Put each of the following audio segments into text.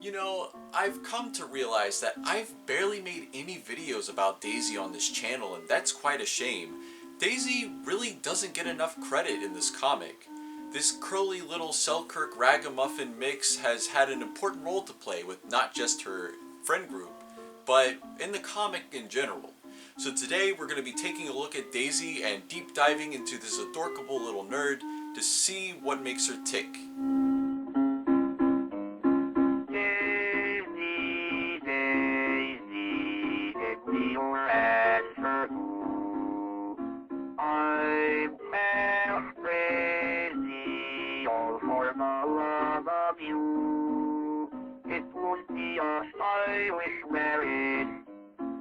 You know, I've come to realize that I've barely made any videos about Daisy on this channel, and that's quite a shame. Daisy really doesn't get enough credit in this comic. This curly little Selkirk ragamuffin mix has had an important role to play with not just her friend group, but in the comic in general. So today we're going to be taking a look at Daisy and deep diving into this adorable little nerd to see what makes her tick.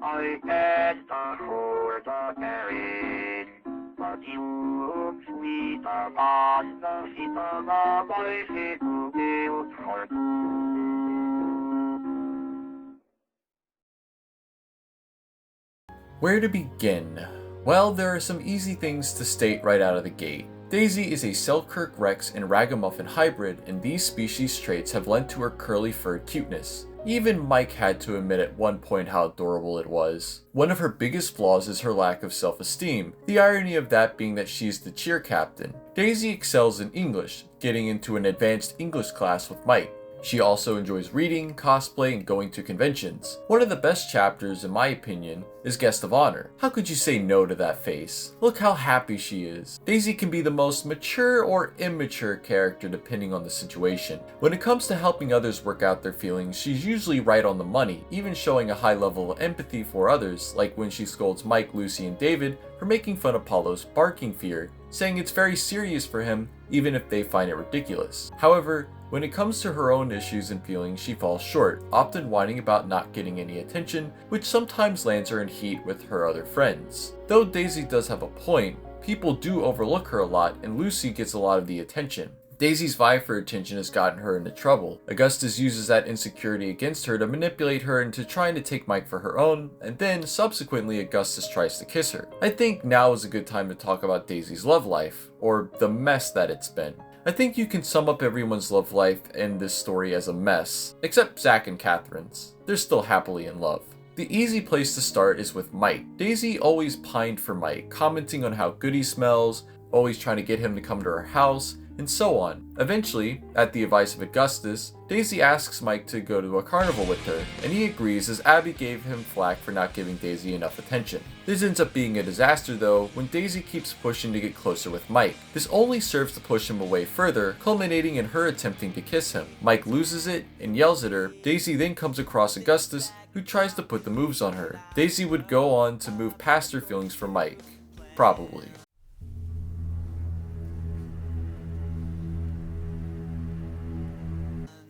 I can't afford a carriage, but you look sweet upon the feet of a bicycle built for two. Where to begin? Well, there are some easy things to state right out of the gate. Daisy is a Selkirk Rex and Ragamuffin hybrid, and these species traits have lent to her curly furred cuteness. Even Mike had to admit at one point how adorable it was. One of her biggest flaws is her lack of self-esteem, the irony of that being that she's the cheer captain. Daisy excels in English, getting into an advanced English class with Mike. She also enjoys reading, cosplay, and going to conventions. One of the best chapters, in my opinion, is Guest of Honor. How could you say no to that face? Look how happy she is. Daisy can be the most mature or immature character depending on the situation. When it comes to helping others work out their feelings, she's usually right on the money, even showing a high level of empathy for others, like when she scolds Mike, Lucy, and David for making fun of Paulo's barking fear, saying it's very serious for him, even if they find it ridiculous. However, when it comes to her own issues and feelings, she falls short, often whining about not getting any attention, which sometimes lands her in heat with her other friends. Though Daisy does have a point, people do overlook her a lot, and Lucy gets a lot of the attention. Daisy's vie for attention has gotten her into trouble. Augustus uses that insecurity against her to manipulate her into trying to take Mike for her own, and then subsequently Augustus tries to kiss her. I think now is a good time to talk about Daisy's love life, or the mess that it's been. I think you can sum up everyone's love life in this story as a mess, except Zach and Catherine's. They're still happily in love. The easy place to start is with Mike. Daisy always pined for Mike, commenting on how good he smells, always trying to get him to come to her house, and so on. Eventually, at the advice of Augustus, Daisy asks Mike to go to a carnival with her, and he agrees as Abby gave him flack for not giving Daisy enough attention. This ends up being a disaster though, when Daisy keeps pushing to get closer with Mike. This only serves to push him away further, culminating in her attempting to kiss him. Mike loses it and yells at her. Daisy then comes across Augustus, who tries to put the moves on her. Daisy would go on to move past her feelings for Mike. Probably.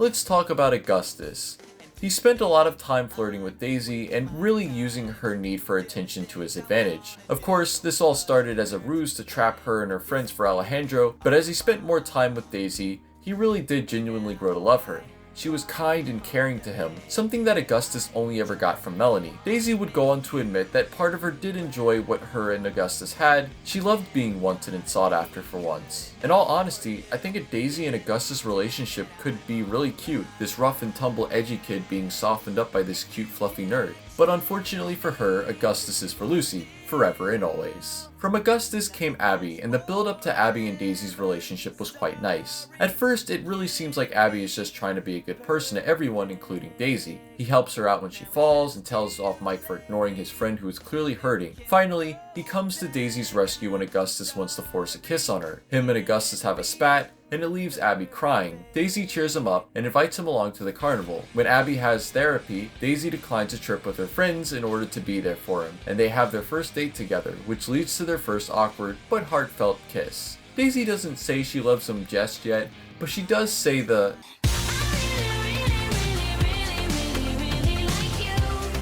Let's talk about Augustus. He spent a lot of time flirting with Daisy and really using her need for attention to his advantage. Of course, this all started as a ruse to trap her and her friends for Alejandro, but as he spent more time with Daisy, he really did genuinely grow to love her. She was kind and caring to him, something that Augustus only ever got from Melanie. Daisy would go on to admit that part of her did enjoy what her and Augustus had. She loved being wanted and sought after for once. In all honesty, I think a Daisy and Augustus relationship could be really cute, this rough and tumble edgy kid being softened up by this cute fluffy nerd. But unfortunately for her, Augustus is for Lucy, forever and always. From Augustus came Abby, and the build up to Abby and Daisy's relationship was quite nice. At first, it really seems like Abby is just trying to be a good person to everyone, including Daisy. He helps her out when she falls and tells off Mike for ignoring his friend who is clearly hurting. Finally, he comes to Daisy's rescue when Augustus wants to force a kiss on her. Him and Augustus have a spat, and it leaves Abby crying. Daisy cheers him up and invites him along to the carnival. When Abby has therapy, Daisy declines a trip with her friends in order to be there for him, and they have their first date together, which leads to their first awkward but heartfelt kiss. Daisy doesn't say she loves him just yet, but she does say the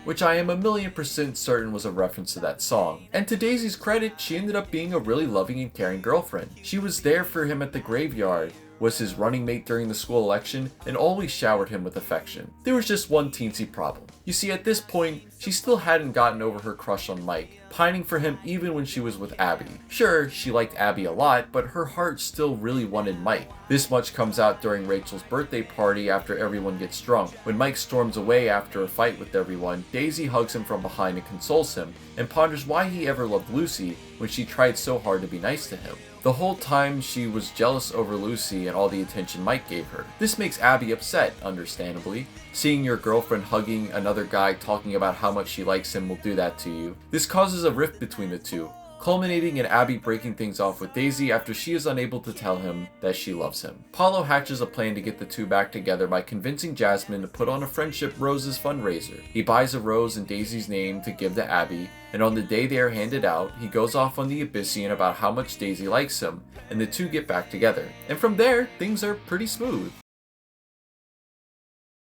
which I am 1,000,000% certain was a reference to that song. And to Daisy's credit, she ended up being a really loving and caring girlfriend. She was there for him at the graveyard, was his running mate during the school election, and always showered him with affection. There was just one teensy problem. You see, at this point, she still hadn't gotten over her crush on Mike. pining for him even when she was with Abby. Sure, she liked Abby a lot, but her heart still really wanted Mike. This much comes out during Rachel's birthday party after everyone gets drunk. When Mike storms away after a fight with everyone, Daisy hugs him from behind and consoles him, and ponders why he ever loved Lucy when she tried so hard to be nice to him. The whole time she was jealous over Lucy and all the attention Mike gave her. This makes Abby upset, understandably. Seeing your girlfriend hugging another guy talking about how much she likes him will do that to you. This causes a rift between the two, culminating in Abby breaking things off with Daisy after she is unable to tell him that she loves him. Paulo hatches a plan to get the two back together by convincing Jasmine to put on a Friendship Roses fundraiser. He buys a rose in Daisy's name to give to Abby, and on the day they are handed out, he goes off on the Abyssian about how much Daisy likes him, and the two get back together. And from there, things are pretty smooth.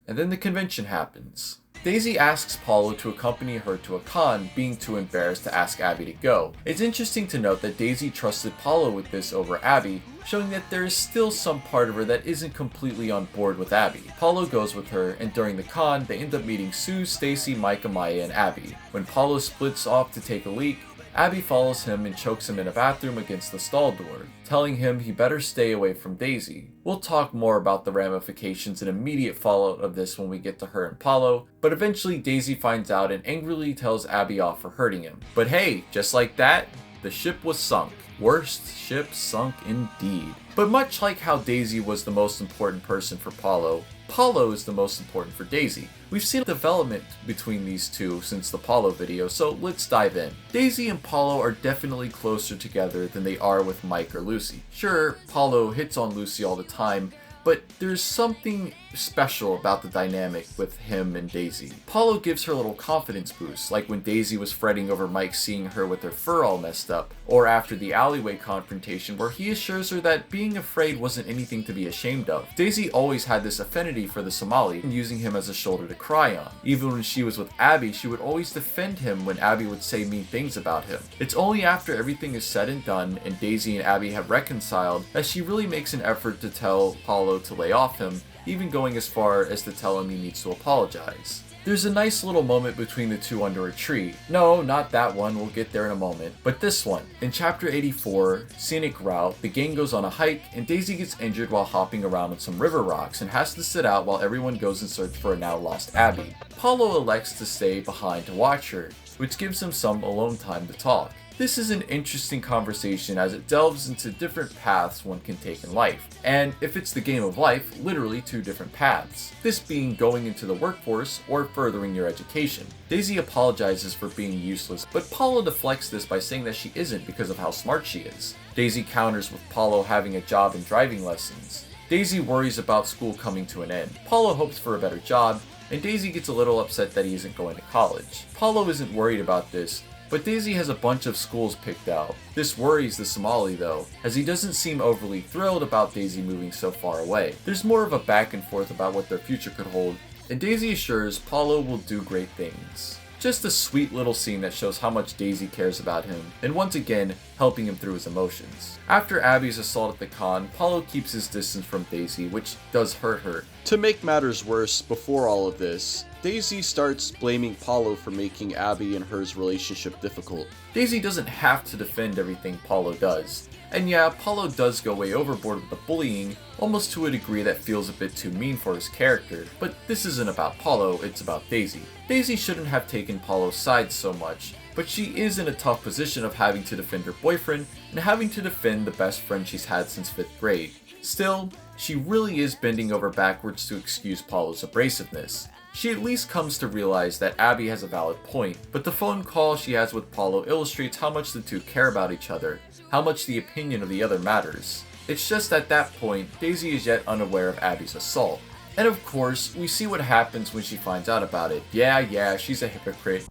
And then the convention happens. Daisy asks Paulo to accompany her to a con, being too embarrassed to ask Abby to go. It's interesting to note that Daisy trusted Paulo with this over Abby, showing that there is still some part of her that isn't completely on board with Abby. Paulo goes with her, and during the con, they end up meeting Sue, Stacy, Mike, Amaya, and Abby. When Paulo splits off to take a leak, Abby follows him and chokes him in a bathroom against the stall door, telling him he better stay away from Daisy. We'll talk more about the ramifications and immediate fallout of this when we get to her and Paulo, but eventually Daisy finds out and angrily tells Abby off for hurting him. But hey, just like that, the ship was sunk. Worst ship sunk indeed. But much like how Daisy was the most important person for Paulo, Paulo is the most important for Daisy. We've seen a development between these two since the Paulo video, so let's dive in. Daisy and Paulo are definitely closer together than they are with Mike or Lucy. Sure, Paulo hits on Lucy all the time, but there's something special about the dynamic with him and Daisy. Paulo gives her a little confidence boost, like when Daisy was fretting over Mike seeing her with her fur all messed up, or after the alleyway confrontation where he assures her that being afraid wasn't anything to be ashamed of. Daisy always had this affinity for the Somali, and using him as a shoulder to cry on. Even when she was with Abby, she would always defend him when Abby would say mean things about him. It's only after everything is said and done and Daisy and Abby have reconciled that she really makes an effort to tell Paulo to lay off him, even going as far as to tell him he needs to apologize. There's a nice little moment between the two under a tree. No, not that one, we'll get there in a moment, but this one. In chapter 84, Scenic Route, the gang goes on a hike and Daisy gets injured while hopping around on some river rocks and has to sit out while everyone goes in search for a now lost Abby. Paulo elects to stay behind to watch her, which gives him some alone time to talk. This is an interesting conversation as it delves into different paths one can take in life. And if it's the game of life, literally two different paths. This being going into the workforce or furthering your education. Daisy apologizes for being useless, but Paulo deflects this by saying that she isn't because of how smart she is. Daisy counters with Paulo having a job and driving lessons. Daisy worries about school coming to an end. Paulo hopes for a better job, and Daisy gets a little upset that he isn't going to college. Paulo isn't worried about this, but Daisy has a bunch of schools picked out. This worries the Somali though, as he doesn't seem overly thrilled about Daisy moving so far away. There's more of a back and forth about what their future could hold, and Daisy assures Paulo will do great things. Just a sweet little scene that shows how much Daisy cares about him, and once again, helping him through his emotions. After Abby's assault at the con, Paulo keeps his distance from Daisy, which does hurt her. To make matters worse, before all of this, Daisy starts blaming Paulo for making Abby and her's relationship difficult. Daisy doesn't have to defend everything Paulo does. And yeah, Paulo does go way overboard with the bullying, almost to a degree that feels a bit too mean for his character, but this isn't about Paulo, it's about Daisy. Daisy shouldn't have taken Paulo's side so much, but she is in a tough position of having to defend her boyfriend and having to defend the best friend she's had since 5th grade. Still, she really is bending over backwards to excuse Paulo's abrasiveness. She at least comes to realize that Abby has a valid point, but the phone call she has with Paulo illustrates how much the two care about each other, how much the opinion of the other matters. It's just at that point, Daisy is yet unaware of Abby's assault. And of course, we see what happens when she finds out about it. Yeah, she's a hypocrite.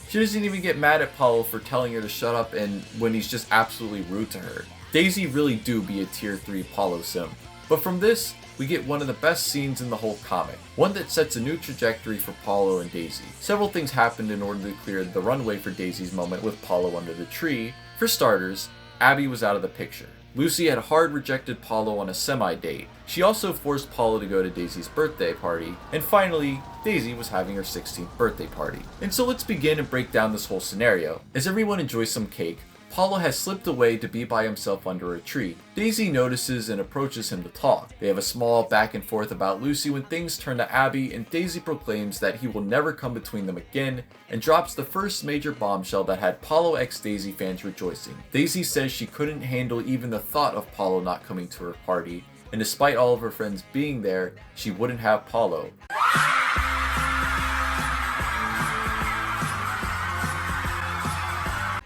She doesn't even get mad at Paulo for telling her to shut up and when he's just absolutely rude to her. Daisy really do be a tier 3 Paulo sim. But from this, we get one of the best scenes in the whole comic. One that sets a new trajectory for Paulo and Daisy. Several things happened in order to clear the runway for Daisy's moment with Paulo under the tree. For starters, Abby was out of the picture. Lucy had hard rejected Paulo on a semi-date. She also forced Paulo to go to Daisy's birthday party. And finally, Daisy was having her 16th birthday party. And so let's begin and break down this whole scenario. As everyone enjoys some cake, Paulo has slipped away to be by himself under a tree. Daisy notices and approaches him to talk. They have a small back and forth about Lucy when things turn to Abby, and Daisy proclaims that he will never come between them again and drops the first major bombshell that had Paulo x Daisy fans rejoicing. Daisy says she couldn't handle even the thought of Paulo not coming to her party, and despite all of her friends being there, she wouldn't have Paulo.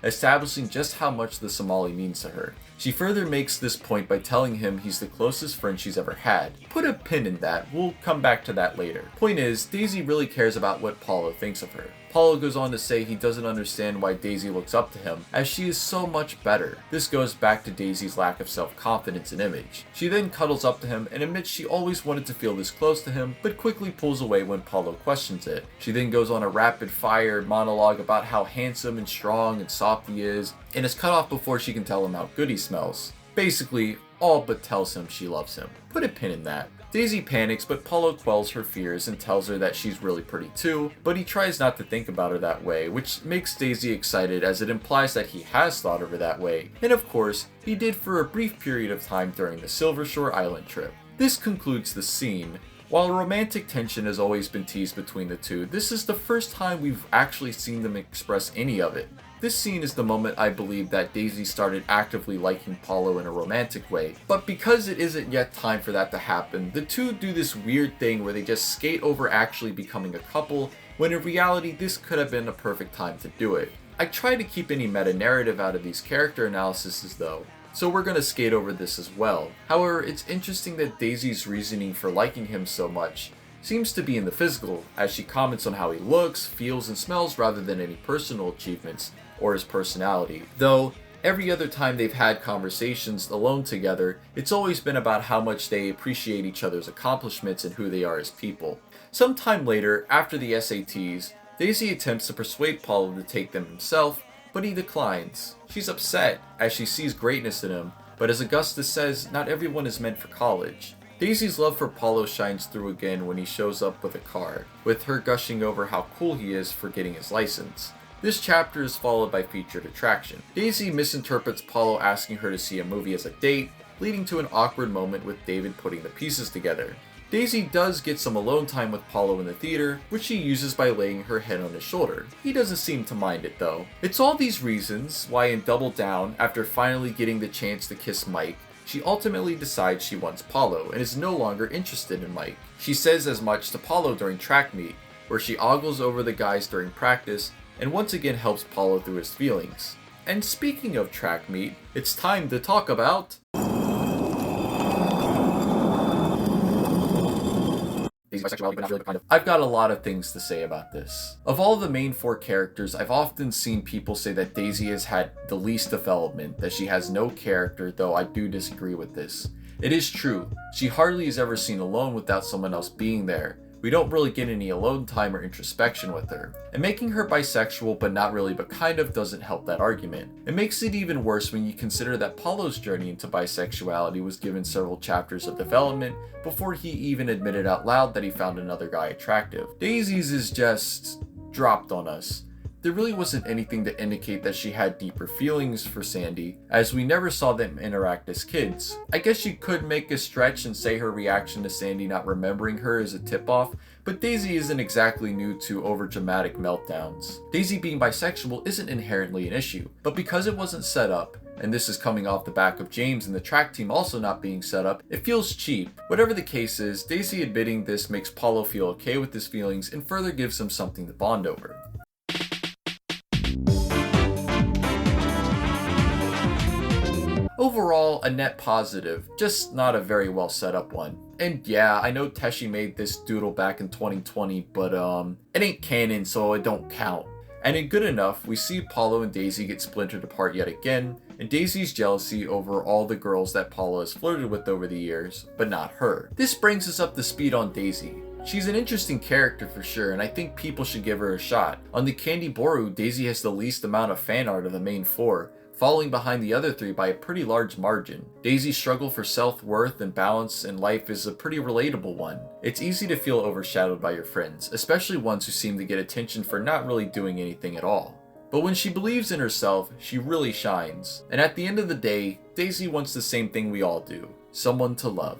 Establishing just how much the Somali means to her. She further makes this point by telling him he's the closest friend she's ever had. Put a pin in that, we'll come back to that later. Point is, Daisy really cares about what Paulo thinks of her. Paulo goes on to say he doesn't understand why Daisy looks up to him, as she is so much better. This goes back to Daisy's lack of self-confidence and image. She then cuddles up to him and admits she always wanted to feel this close to him, but quickly pulls away when Paulo questions it. She then goes on a rapid-fire monologue about how handsome and strong and soft he is, and is cut off before she can tell him how good he smells. Basically, all but tells him she loves him. Put a pin in that. Daisy panics, but Paulo quells her fears and tells her that she's really pretty too, but he tries not to think about her that way, which makes Daisy excited as it implies that he has thought of her that way, and of course, he did for a brief period of time during the Silver Shore Island trip. This concludes the scene. While romantic tension has always been teased between the two, this is the first time we've actually seen them express any of it. This scene is the moment I believe that Daisy started actively liking Paulo in a romantic way, but because it isn't yet time for that to happen, the two do this weird thing where they just skate over actually becoming a couple, when in reality this could have been a perfect time to do it. I try to keep any meta-narrative out of these character analyses though, so we're gonna skate over this as well. However, it's interesting that Daisy's reasoning for liking him so much seems to be in the physical, as she comments on how he looks, feels, and smells rather than any personal achievements or his personality. Though, every other time they've had conversations alone together, it's always been about how much they appreciate each other's accomplishments and who they are as people. Sometime later, after the SATs, Daisy attempts to persuade Paulo to take them himself, but he declines. She's upset, as she sees greatness in him, but as Augustus says, not everyone is meant for college. Daisy's love for Paulo shines through again when he shows up with a car, with her gushing over how cool he is for getting his license. This chapter is followed by featured attraction. Daisy misinterprets Paulo asking her to see a movie as a date, leading to an awkward moment with David putting the pieces together. Daisy does get some alone time with Paulo in the theater, which she uses by laying her head on his shoulder. He doesn't seem to mind it though. It's all these reasons why in Double Down, after finally getting the chance to kiss Mike, she ultimately decides she wants Paulo and is no longer interested in Mike. She says as much to Paulo during track meet, where she ogles over the guys during practice and once again helps Paulo through his feelings. And speaking of track meet, it's time to talk about bisexuality, but not really, kind of. I've got a lot of things to say about this. Of all the main four characters, I've often seen people say that Daisy has had the least development, that she has no character, though I do disagree with this. It is true, she hardly is ever seen alone without someone else being there. We don't really get any alone time or introspection with her. And making her bisexual but not really but kind of doesn't help that argument. It makes it even worse when you consider that Paulo's journey into bisexuality was given several chapters of development before he even admitted out loud that he found another guy attractive. Daisy's is just dropped on us. There really wasn't anything to indicate that she had deeper feelings for Sandy, as we never saw them interact as kids. I guess you could make a stretch and say her reaction to Sandy not remembering her is a tip-off, but Daisy isn't exactly new to overdramatic meltdowns. Daisy being bisexual isn't inherently an issue, but because it wasn't set up, and this is coming off the back of James and the track team also not being set up, it feels cheap. Whatever the case is, Daisy admitting this makes Paulo feel okay with his feelings and further gives him something to bond over. Overall, a net positive, just not a very well set up one. And yeah, I know Teshi made this doodle back in 2020, but it ain't canon, so it don't count. And in Good Enough, we see Paulo and Daisy get splintered apart yet again, and Daisy's jealousy over all the girls that Paulo has flirted with over the years, but not her. This brings us up to speed on Daisy. She's an interesting character for sure, and I think people should give her a shot. On the Candy Boru, Daisy has the least amount of fan art of the main four, falling behind the other three by a pretty large margin. Daisy's struggle for self-worth and balance in life is a pretty relatable one. It's easy to feel overshadowed by your friends, especially ones who seem to get attention for not really doing anything at all. But when she believes in herself, she really shines. And at the end of the day, Daisy wants the same thing we all do: someone to love.